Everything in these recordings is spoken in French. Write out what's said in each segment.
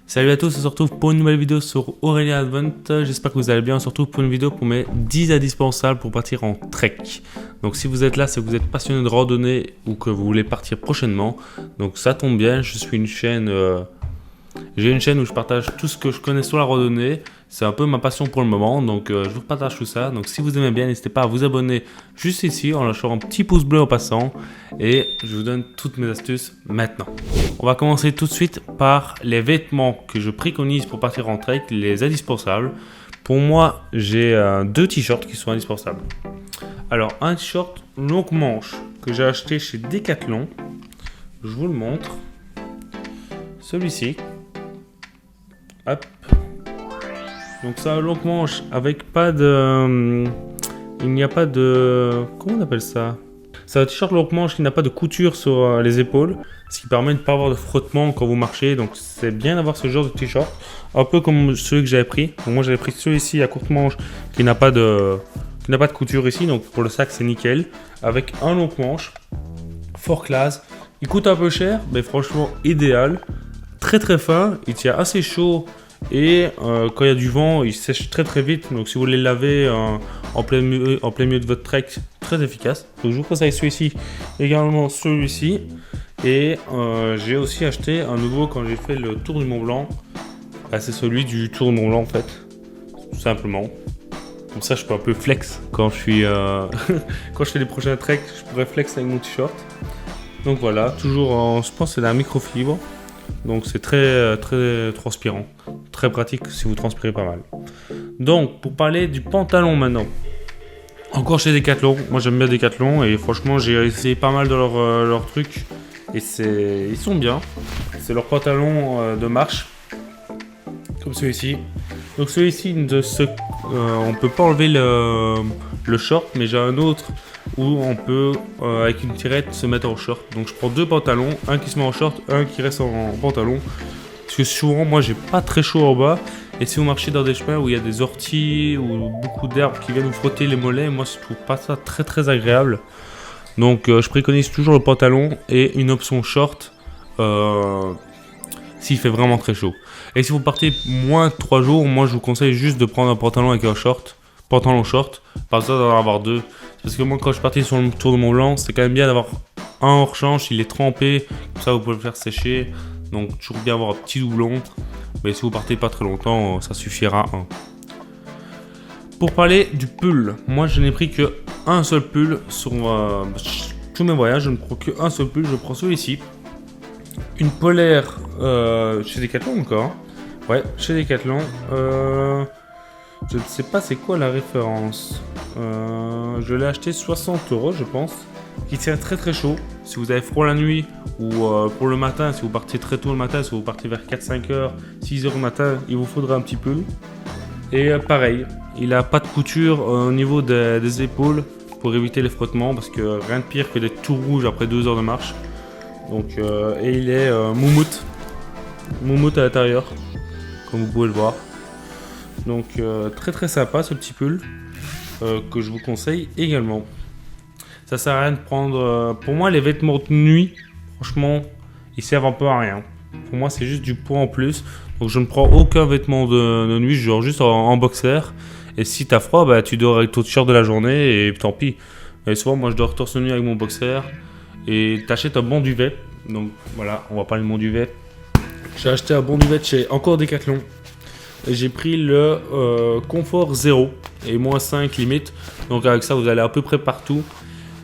Salut à tous, on se retrouve pour une nouvelle vidéo sur Aurelia Advent. J'espère que vous allez bien. On se retrouve pour une vidéo pour mes 10 indispensables pour partir en trek. Donc si vous êtes là, c'est que vous êtes passionné de randonnée ou que vous voulez partir prochainement. Donc ça tombe bien, je suis une chaîne... J'ai une chaîne où je partage tout ce que je connais sur la randonnée. C'est un peu ma passion pour le moment, donc je vous partage tout ça. Donc si vous aimez bien, n'hésitez pas à vous abonner juste ici en lâchant un petit pouce bleu en passant. Et je vous donne toutes mes astuces maintenant. On va commencer tout de suite par les vêtements que je préconise pour partir en trek, les indispensables. Pour moi, j'ai deux t-shirts qui sont indispensables. Alors un t-shirt longue manche que j'ai acheté chez Decathlon. Je vous le montre. Celui-ci. Hop. Donc c'est un longue manche avec pas de... il n'y a pas de... Comment on appelle ça? C'est un t-shirt longue manche qui n'a pas de couture sur les épaules. Ce qui permet de ne pas avoir de frottement quand vous marchez. Donc c'est bien d'avoir ce genre de t-shirt. Un peu comme celui que j'avais pris. Donc moi j'avais pris celui-ci à courte manche qui n'a pas de couture ici. Donc pour le sac c'est nickel. Avec un long manche. Fort classe. Il coûte un peu cher mais franchement idéal. Très très fin. Il tient assez chaud. Et quand il y a du vent, il sèche très très vite. Donc si vous voulez le laver en plein milieu de votre trek, très efficace. Donc je vous conseille celui-ci, également celui-ci. Et j'ai aussi acheté un nouveau quand j'ai fait le Tour du Mont Blanc. C'est celui du Tour du Mont Blanc en fait, tout simplement. Comme ça je peux un peu flex quand je suis quand je fais les prochains treks, je pourrais flex avec mon t-shirt. Donc voilà, toujours en, je pense que c'est de la microfibre. Donc c'est très transpirant, très pratique si vous transpirez pas mal. Donc pour parler du pantalon maintenant, encore chez Decathlon, moi j'aime bien Decathlon et franchement j'ai essayé pas mal de leurs trucs et ils sont bien. C'est leur pantalon de marche, comme celui-ci. Donc celui-ci, on peut pas enlever le short, mais j'ai un autre où on peut avec une tirette se mettre en short. Donc je prends deux pantalons, un qui se met en short, un qui reste en pantalon. Parce que souvent moi j'ai pas très chaud en bas. Et si vous marchez dans des chemins où il y a des orties ou beaucoup d'herbes qui viennent vous frotter les mollets, moi je trouve pas ça très agréable. Donc je préconise toujours le pantalon et une option short s'il fait vraiment très chaud. Et si vous partez moins de 3 jours, moi je vous conseille juste de prendre un pantalon avec un short. Pantalon short, pas besoin d'en avoir deux. Parce que moi quand je suis parti sur le Tour de Mont Blanc, c'est quand même bien d'avoir un hors change, il est trempé, comme ça vous pouvez le faire sécher. Donc toujours bien avoir un petit doublon. Mais si vous partez pas très longtemps, ça suffira. Pour parler du pull, moi je n'ai pris que un seul pull sur tous mes voyages, je ne prends que un seul pull, je prends celui-ci. Une polaire chez Decathlon encore. Ouais, chez Decathlon. Je ne sais pas c'est quoi la référence. Je l'ai acheté 60 € je pense. Qui tient très chaud. Si vous avez froid la nuit ou pour le matin, si vous partez très tôt le matin, si vous partez vers 4-5 heures, 6 heures du matin, il vous faudra un petit pull. Et pareil, il n'a pas de couture au niveau des épaules pour éviter les frottements parce que rien de pire que d'être tout rouge après 2 heures de marche. Donc, et il est moumoute à l'intérieur, comme vous pouvez le voir. Donc très sympa ce petit pull que je vous conseille également. Ça sert à rien de prendre... pour moi les vêtements de nuit, franchement, ils servent un peu à rien. Pour moi c'est juste du poids en plus. Donc je ne prends aucun vêtement de nuit, je dors juste en boxer. Et si t'as froid, bah, tu dors avec ton t-shirt de la journée et tant pis. Et souvent moi je dors torse nu avec mon boxer. Et t'achètes un bon duvet. Donc voilà, on va parler de mon duvet. J'ai acheté un bon duvet chez encore Decathlon. Et j'ai pris le confort 0 et moins 5 limite. Donc avec ça vous allez à peu près partout.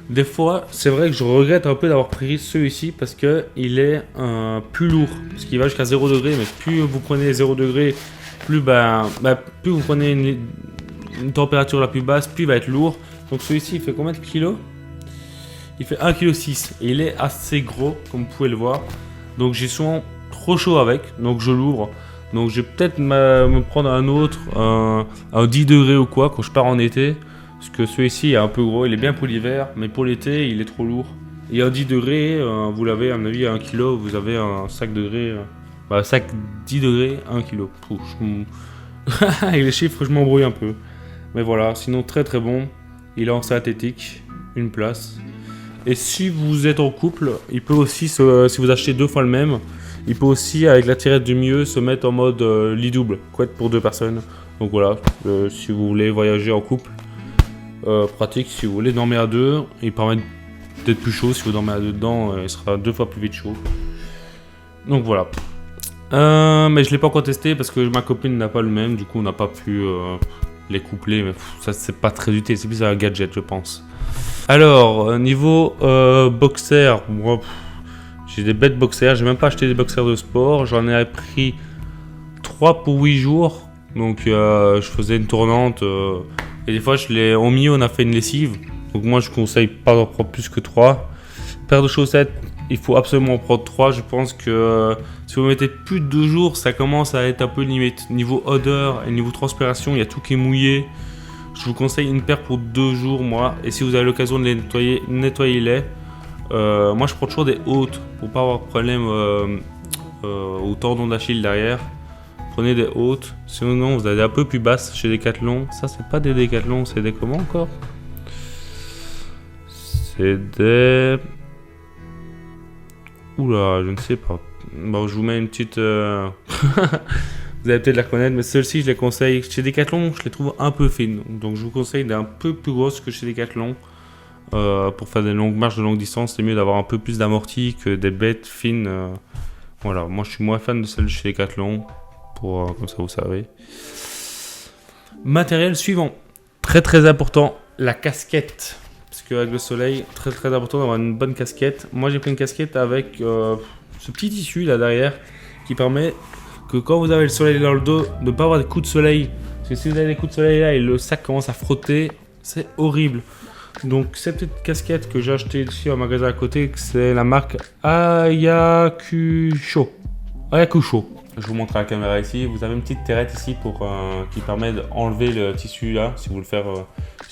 Des fois c'est vrai que je regrette un peu d'avoir pris celui-ci parce que il est plus lourd. Parce qu'il va jusqu'à 0 degré. Mais plus vous prenez 0 degré, plus vous prenez une température la plus basse, plus il va être lourd. Donc celui-ci il fait combien de kilos? Il fait 1,6 kg et il est assez gros comme vous pouvez le voir. Donc j'ai souvent trop chaud avec, donc je l'ouvre. Donc je vais peut-être me prendre un autre, un 10 degrés ou quoi quand je pars en été. Parce que celui-ci est un peu gros, il est bien pour l'hiver, mais pour l'été il est trop lourd. Et un 10 degrés, vous l'avez à mon avis à 1 kg, vous avez un sac degrés, sac 10 degrés, 1 kg. Avec les chiffres je m'embrouille un peu. Mais voilà, sinon très bon. Il est en synthétique, une place. Et si vous êtes en couple, il peut aussi, si vous achetez 2 fois le même, Il peut aussi, avec la tirette du milieu, se mettre en mode lit double, couette pour 2 personnes. Donc voilà, si vous voulez voyager en couple, pratique. Si vous voulez dormir à 2, il permet d'être plus chaud. Si vous dormez à 2 dedans, il sera 2 fois plus vite chaud. Donc voilà. Mais je l'ai pas encore testé parce que ma copine n'a pas le même. Du coup, on n'a pas pu les coupler. Mais ça, c'est pas très utile. C'est plus un gadget, je pense. Alors, niveau boxer, moi, j'ai des bêtes boxers. J'ai même pas acheté des boxers de sport. J'en ai pris 3 pour 8 jours. Donc, je faisais une tournante. Et des fois, au milieu, on a fait une lessive. Donc, moi, je conseille pas d'en prendre plus que 3. Paire de chaussettes, il faut absolument en prendre 3. Je pense que si vous mettez plus de 2 jours, ça commence à être un peu limite. Niveau odeur et niveau transpiration, il y a tout qui est mouillé. Je vous conseille une paire pour 2 jours, moi. Et si vous avez l'occasion de les nettoyer, nettoyez-les. Moi, je prends toujours des hautes pour pas avoir de problème au tendon d'Achille derrière. Prenez des hautes. Sinon, vous avez un peu plus basses chez Decathlon. Ça, c'est pas des Decathlon, c'est des comment encore? C'est des... Oula, je ne sais pas. Bon, je vous mets une petite... Vous allez peut-être la connaître, mais celle-ci, je les conseille. Chez Decathlon, je les trouve un peu fines. Donc, je vous conseille d'un peu plus grosse que chez Decathlon. Pour faire des longues marches de longue distance, c'est mieux d'avoir un peu plus d'amorti que des bêtes fines. Voilà, moi, je suis moins fan de celle de chez Decathlon. Comme ça, vous savez. Matériel suivant. Très, très important, la casquette. Parce qu'avec le soleil, très, très important d'avoir une bonne casquette. Moi, j'ai pris une casquette avec ce petit tissu là derrière qui permet que quand vous avez le soleil dans le dos, de ne pas avoir des coups de soleil. Parce que si vous avez des coups de soleil là et le sac commence à frotter, c'est horrible. Donc cette petite casquette que j'ai achetée ici au magasin à côté, c'est la marque Ayakusho. Je vous montre à la caméra ici. Vous avez une petite terrette ici qui permet d'enlever le tissu là. Si vous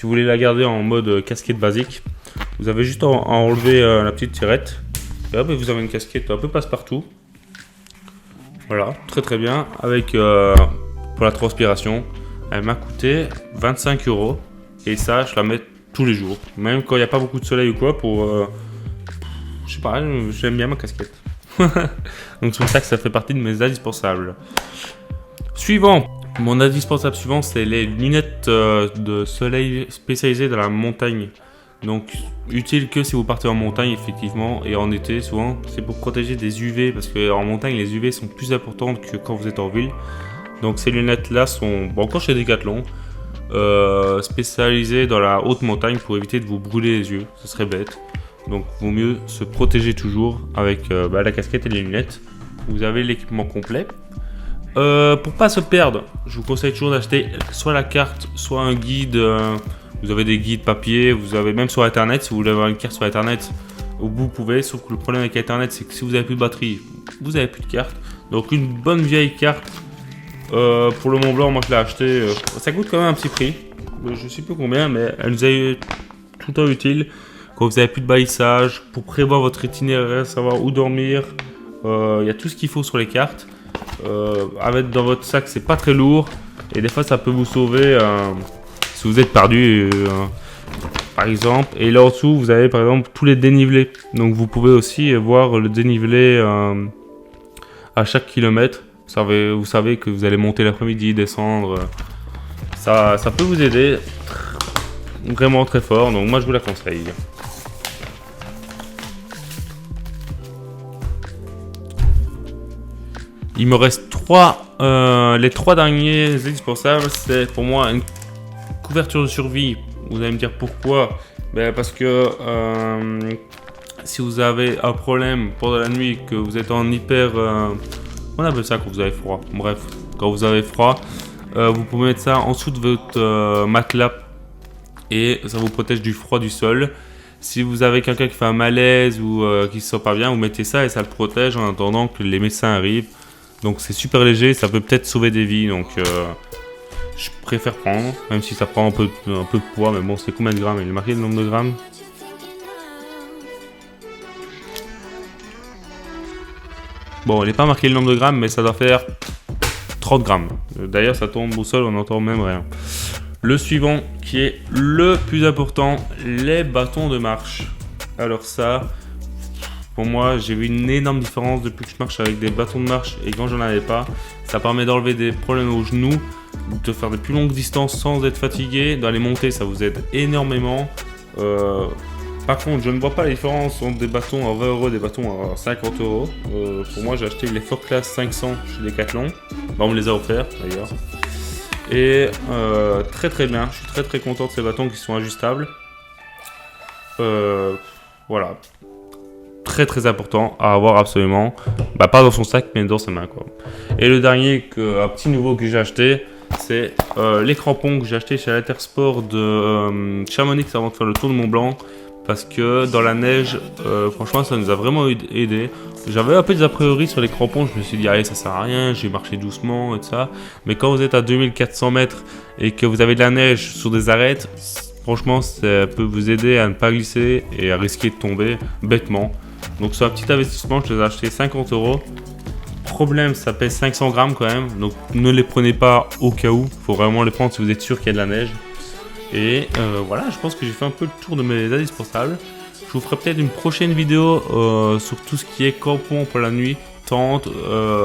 voulez la garder en mode casquette basique, vous avez juste à enlever la petite tirette. Et hop, vous avez une casquette un peu passe-partout. Voilà, très très bien. Avec pour la transpiration, elle m'a coûté 25 €. Et ça, je la mets tous les jours. Même quand il n'y a pas beaucoup de soleil ou quoi. Je sais pas, j'aime bien ma casquette. Donc c'est pour ça que ça fait partie de mes indispensables. Suivant, mon indispensable suivant, c'est les lunettes de soleil spécialisées dans la montagne. Donc utile que si vous partez en montagne effectivement, et en été souvent, c'est pour protéger des UV parce qu'en montagne les UV sont plus importantes que quand vous êtes en ville. Donc ces lunettes là sont encore chez Decathlon, spécialisées dans la haute montagne pour éviter de vous brûler les yeux, ce serait bête. Donc vaut mieux se protéger toujours avec la casquette et les lunettes. Vous avez l'équipement complet. Pour pas se perdre, je vous conseille toujours d'acheter soit la carte, soit un guide. Vous avez des guides papier, vous avez même sur internet. Si vous voulez avoir une carte sur internet, vous pouvez. Sauf que le problème avec internet, c'est que si vous avez plus de batterie, vous n'avez plus de carte. Donc une bonne vieille carte. Pour le Mont Blanc, moi je l'ai acheté. Ça coûte quand même un petit prix. Je sais plus combien, mais elle nous est tout le temps utile. Quand vous n'avez plus de balisage, pour prévoir votre itinéraire, savoir où dormir, il y a tout ce qu'il faut sur les cartes. À mettre dans votre sac, c'est pas très lourd et des fois ça peut vous sauver si vous êtes perdu par exemple. Et là en dessous, vous avez par exemple tous les dénivelés. Donc vous pouvez aussi voir le dénivelé à chaque kilomètre. Vous savez que vous allez monter l'après-midi, descendre. Ça peut vous aider vraiment très fort. Donc moi je vous la conseille. Il me reste les 3 derniers indispensables. C'est pour moi une couverture de survie. Vous allez me dire pourquoi? Parce que si vous avez un problème pendant la nuit, que vous êtes en hyper... on appelle ça quand vous avez froid. Bref, quand vous avez froid, vous pouvez mettre ça en dessous de votre matelas et ça vous protège du froid du sol. Si vous avez quelqu'un qui fait un malaise ou qui se sent pas bien, vous mettez ça et ça le protège en attendant que les médecins arrivent. Donc c'est super léger, ça peut peut-être sauver des vies. Donc je préfère prendre, même si ça prend un peu de poids. Mais bon, c'est combien de grammes? Il est marqué le nombre de grammes. Bon, il n'est pas marqué le nombre de grammes, mais ça doit faire 30 grammes. D'ailleurs, ça tombe au sol, on n'entend même rien. Le suivant, qui est le plus important, les bâtons de marche. Alors ça, Pour moi, j'ai vu une énorme différence depuis que je marche avec des bâtons de marche et quand j'en avais pas. Ça permet d'enlever des problèmes aux genoux, de faire de plus longues distances sans être fatigué, d'aller monter, ça vous aide énormément. Par contre, je ne vois pas la différence entre des bâtons à 20 € et des bâtons à 50 €. Pour moi, j'ai acheté les Fort Class 500 chez Decathlon. Bah, on me les a offerts d'ailleurs. Et très très bien, je suis très content de ces bâtons qui sont ajustables. Voilà. Très important à avoir absolument. Bah, pas dans son sac, mais dans sa main, quoi. Et le dernier, un petit nouveau que j'ai acheté, c'est les crampons que j'ai acheté chez Intersport de Chamonix avant de faire le tour de Mont Blanc. Parce que dans la neige, franchement, ça nous a vraiment aidé. J'avais un peu des a priori sur les crampons. Je me suis dit, allez, ça sert à rien, j'ai marché doucement et tout ça. Mais quand vous êtes à 2400 mètres et que vous avez de la neige sur des arêtes, franchement, ça peut vous aider à ne pas glisser et à risquer de tomber bêtement. Donc, c'est un petit investissement. Je les ai achetés 50 €. Problème, ça pèse 500 grammes quand même. Donc, ne les prenez pas au cas où. Il faut vraiment les prendre si vous êtes sûr qu'il y a de la neige. Et voilà, je pense que j'ai fait un peu le tour de mes indispensables. Je vous ferai peut-être une prochaine vidéo sur tout ce qui est crampons pour la nuit, tente,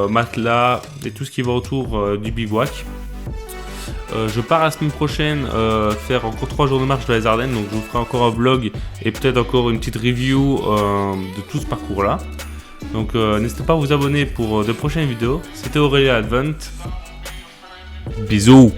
matelas et tout ce qui va autour du bivouac. Je pars la semaine prochaine faire encore 3 jours de marche dans les Ardennes, donc je vous ferai encore un vlog et peut-être encore une petite review de tout ce parcours-là. Donc n'hésitez pas à vous abonner pour de prochaines vidéos. C'était Aurelia Advent. Bisous!